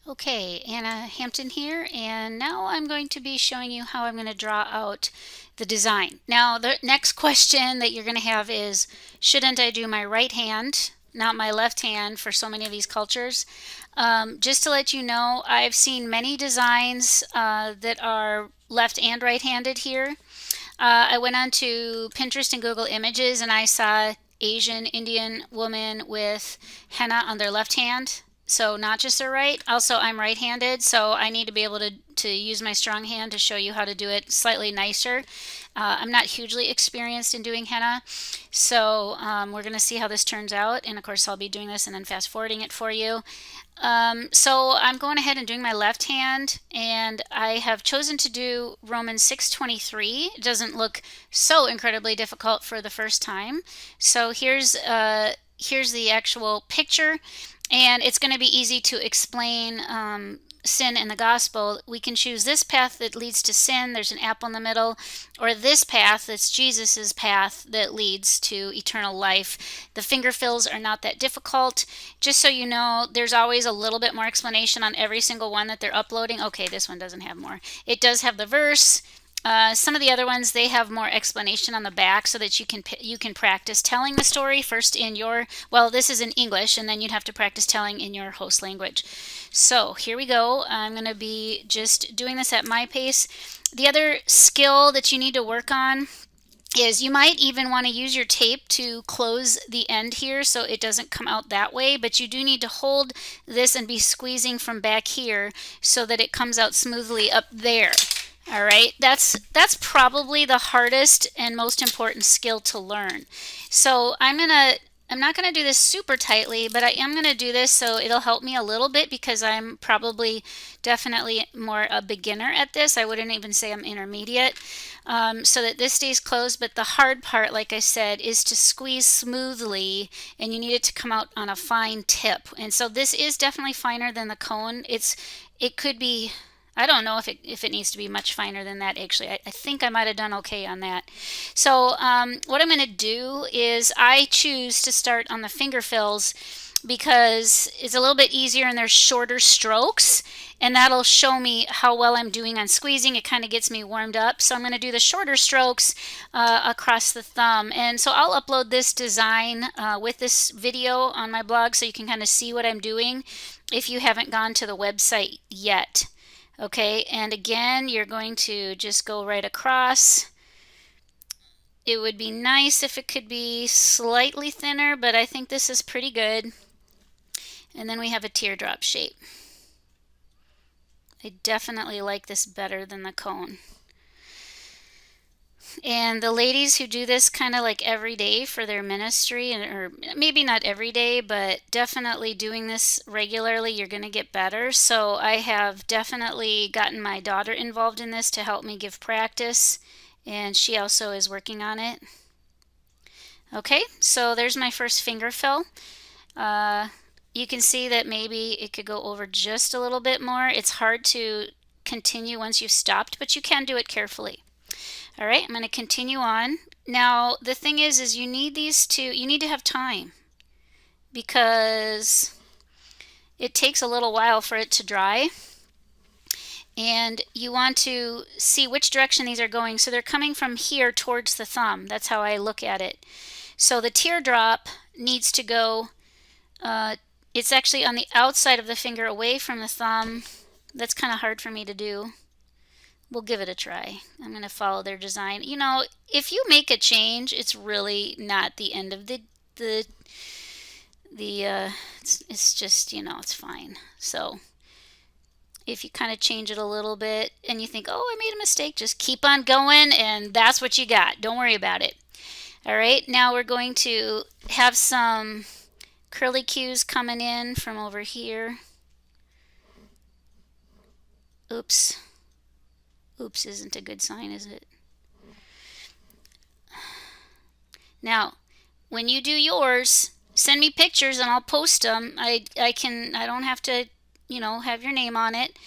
Okay, Anna Hampton here, and now I'm going to be showing you how I'm going to draw out the design. Now, the next question that you're going to have is, shouldn't I do my right hand, not my left hand for so many of these cultures? Just to let you know, I've seen many designs that are left and right-handed here. I went on to Pinterest and Google Images and I saw Asian Indian woman with henna on their left hand. So not just their right. Also, I'm right-handed, so I need to be able to use my strong hand to show you how to do it slightly nicer. I'm not hugely experienced in doing henna, so we're going to see how this turns out. And of course, I'll be doing this and then fast forwarding it for you. So I'm going ahead and doing my left hand, and I have chosen to do Romans 6:23. It doesn't look so incredibly difficult for the first time. So here's the actual picture, and it's going to be easy to explain sin in the gospel. We can choose this path that leads to sin, there's an apple in the middle, or this path that's Jesus's path that leads to eternal life. The finger fills are not that difficult. Just so you know, there's always a little bit more explanation on every single one that they're uploading. Okay, this one doesn't have more. It does have the verse. Some of the other ones, they have more explanation on the back so that you can practice telling the story first in your, well, this is in English, and then you'd have to practice telling in your host language. So here we go. I'm going to be just doing this at my pace. The other skill that you need to work on is you might even want to use your tape to close the end here so it doesn't come out that way, but you do need to hold this and be squeezing from back here so that it comes out smoothly up there. All right, that's probably the hardest and most important skill to learn. So I'm not gonna do this super tightly, but I am gonna do this so it'll help me a little bit because I'm probably definitely more a beginner at this. I wouldn't even say I'm intermediate. So that this stays closed, but the hard part, like I said, is to squeeze smoothly, and you need it to come out on a fine tip. And so this is definitely finer than the cone. It could be, I don't know if it needs to be much finer than that, actually. I think I might have done okay on that. So what I'm going to do is I choose to start on the finger fills because it's a little bit easier and there's shorter strokes, and that'll show me how well I'm doing on squeezing. It kind of gets me warmed up. So I'm going to do the shorter strokes across the thumb. And so I'll upload this design with this video on my blog so you can kind of see what I'm doing if you haven't gone to the website yet. Okay, and again, you're going to just go right across. It would be nice if it could be slightly thinner, but I think this is pretty good. And then we have a teardrop shape. I definitely like this better than the cone. And the ladies who do this kind of like every day for their ministry, or maybe not every day, but definitely doing this regularly, you're going to get better. So I have definitely gotten my daughter involved in this to help me give practice, and she also is working on it. Okay, so there's my first finger fill. You can see that maybe it could go over just a little bit more. It's hard to continue once you've stopped, but you can do it carefully. All right, I'm going to continue on. Now, the thing is you need to have time because it takes a little while for it to dry. And you want to see which direction these are going. So they're coming from here towards the thumb. That's how I look at it. So the teardrop needs to go, it's actually on the outside of the finger away from the thumb. That's kind of hard for me to do. We'll give it a try. I'm going to follow their design. You know, if you make a change, it's really not the end of it's just, you know, it's fine. So if you kind of change it a little bit and you think, oh, I made a mistake, just keep on going, and that's what you got. Don't worry about it. All right, now we're going to have some curly cues coming in from over here. Oops. Oops isn't a good sign, is it? Now, when you do yours, send me pictures and I'll post them. I don't have to, you know, have your name on it.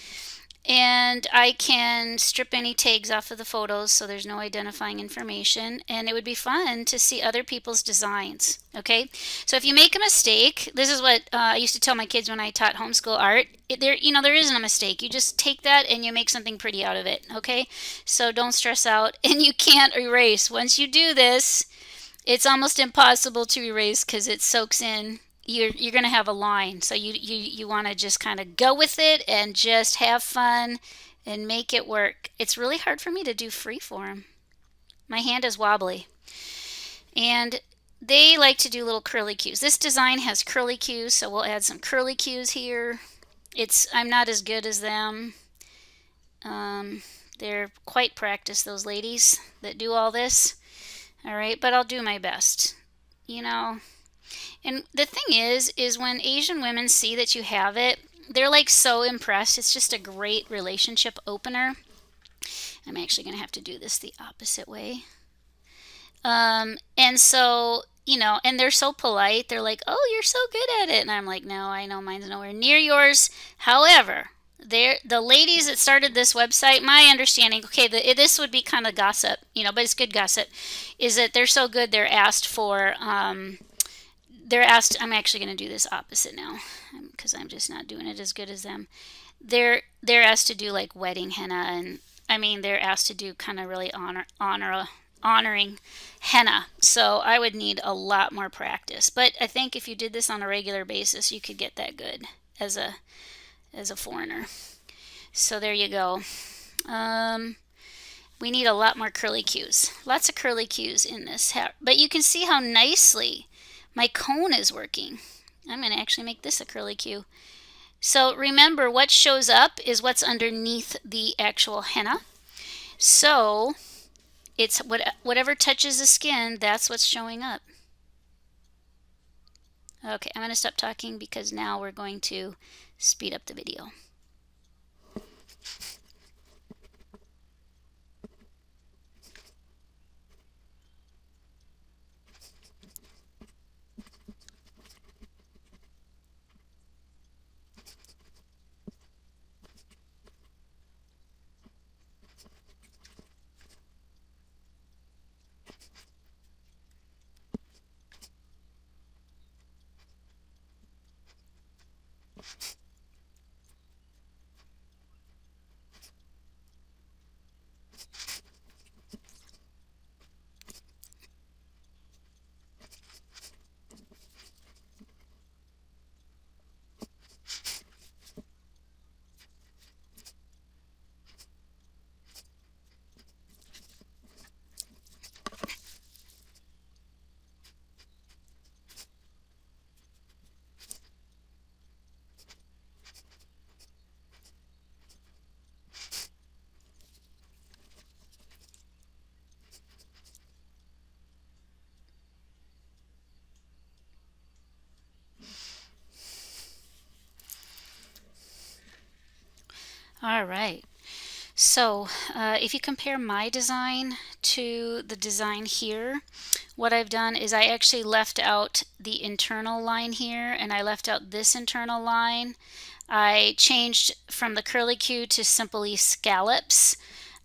And I can strip any tags off of the photos so there's no identifying information, and it would be fun to see other people's designs. Okay, so if you make a mistake, this is what I used to tell my kids when I taught homeschool art. There isn't a mistake. You just take that and you make something pretty out of it. Okay, so don't stress out, and you can't erase. Once you do this, it's almost impossible to erase because it soaks in. You're going to have a line, so you want to just kind of go with it and just have fun and make it work. It's really hard for me to do freeform. My hand is wobbly, and they like to do little curly cues. This design has curly cues, so we'll add some curly cues here. I'm not as good as them. They're quite practiced, those ladies that do all this. All right, but I'll do my best. You know, and the thing is when Asian women see that you have it, they're like so impressed. It's just a great relationship opener. I'm actually going to have to do this the opposite way. And so, and they're so polite. They're like, "Oh, you're so good at it." And I'm like, "No, I know mine's nowhere near yours." However, the ladies that started this website, my understanding, okay, this would be kind of gossip, but it's good gossip, is that they're so good they're asked, I'm actually going to do this opposite now because I'm just not doing it as good as them. They're asked to do like wedding henna, and I mean they're asked to do kind of really honoring henna. So I would need a lot more practice. But I think if you did this on a regular basis, you could get that good as a foreigner. So there you go. We need a lot more curly cues. Lots of curly cues in this hat. But you can see how nicely my cone is working. I'm going to actually make this a curly cue. So remember, what shows up is what's underneath the actual henna. So it's whatever touches the skin, that's what's showing up. Okay, I'm going to stop talking because now we're going to speed up the video. All right. So if you compare my design to the design here, what I've done is I actually left out the internal line here, and I left out this internal line. I changed from the curly cue to simply scallops.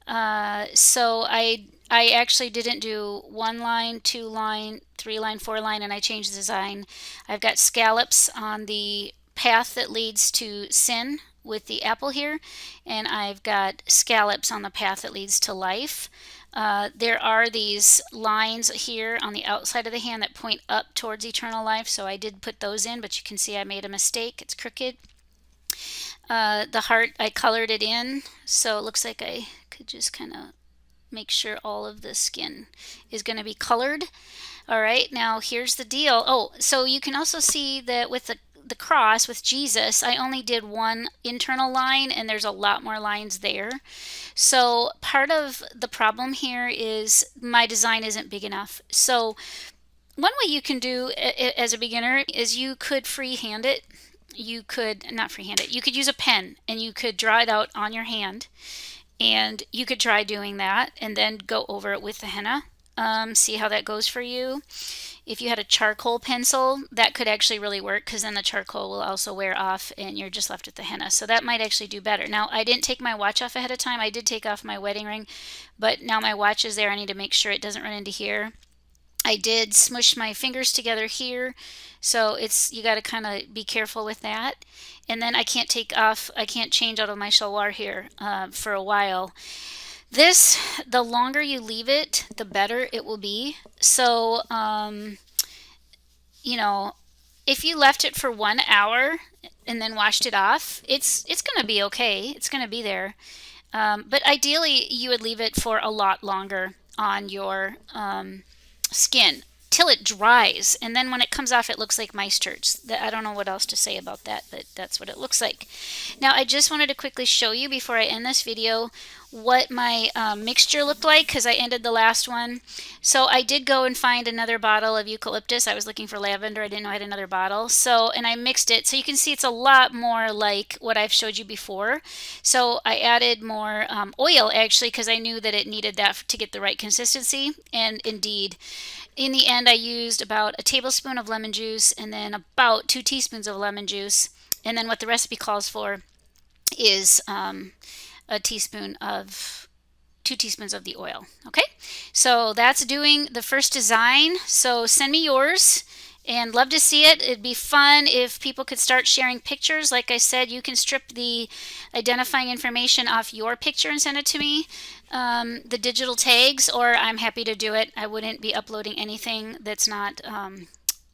So I actually didn't do 1 line, 2 line, 3 line, 4 line, and I changed the design. I've got scallops on the path that leads to sin with the apple here, and I've got scallops on the path that leads to life. There are these lines here on the outside of the hand that point up towards eternal life, so I did put those in, but you can see I made a mistake. It's crooked. The heart, I colored it in, so it looks like I could just kind of make sure all of the skin is going to be colored. All right, now here's the deal. Oh, so you can also see that with the cross with Jesus, I only did 1 internal line, and there's a lot more lines there. So part of the problem here is my design isn't big enough. So one way you can do as a beginner is you could freehand it. You could not freehand it. You could use a pen and you could draw it out on your hand, and you could try doing that and then go over it with the henna. See how that goes for you. If you had a charcoal pencil, that could actually really work, because then the charcoal will also wear off and you're just left with the henna. So that might actually do better. Now, I didn't take my watch off ahead of time. I did take off my wedding ring, but now my watch is there. I need to make sure it doesn't run into here. I did smush my fingers together here, so it's, you got to kind of be careful with that. And then I can't change out of my shalwar here for a while. This, the longer you leave it, the better it will be. So, you know, if you left it for 1 hour and then washed it off, it's going to be okay. It's going to be there. But ideally, you would leave it for a lot longer on your skin till it dries, and then when it comes off, it looks like mice turds. I don't know what else to say about that, but that's what it looks like. Now, I just wanted to quickly show you before I end this video what my mixture looked like, because I ended the last one. So I did go and find another bottle of eucalyptus. I was looking for lavender. I didn't know I had another bottle. So, and I mixed it. So you can see it's a lot more like what I've showed you before. So I added more oil, actually, because I knew that it needed that to get the right consistency. And indeed, in the end, I used about a tablespoon of lemon juice and then about 2 teaspoons of lemon juice. And then what the recipe calls for is a teaspoon of 2 teaspoons of the oil. Okay, so that's doing the first design. So send me yours, and love to see it. It'd be fun if people could start sharing pictures. Like I said, you can strip the identifying information off your picture and send it to me, the digital tags, or I'm happy to do it. I wouldn't be uploading anything that's not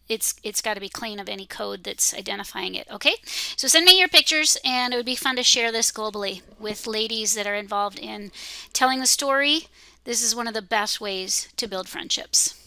it's got to be clean of any code that's identifying it. Okay, so send me your pictures, and it would be fun to share this globally with ladies that are involved in telling the story. This is one of the best ways to build friendships.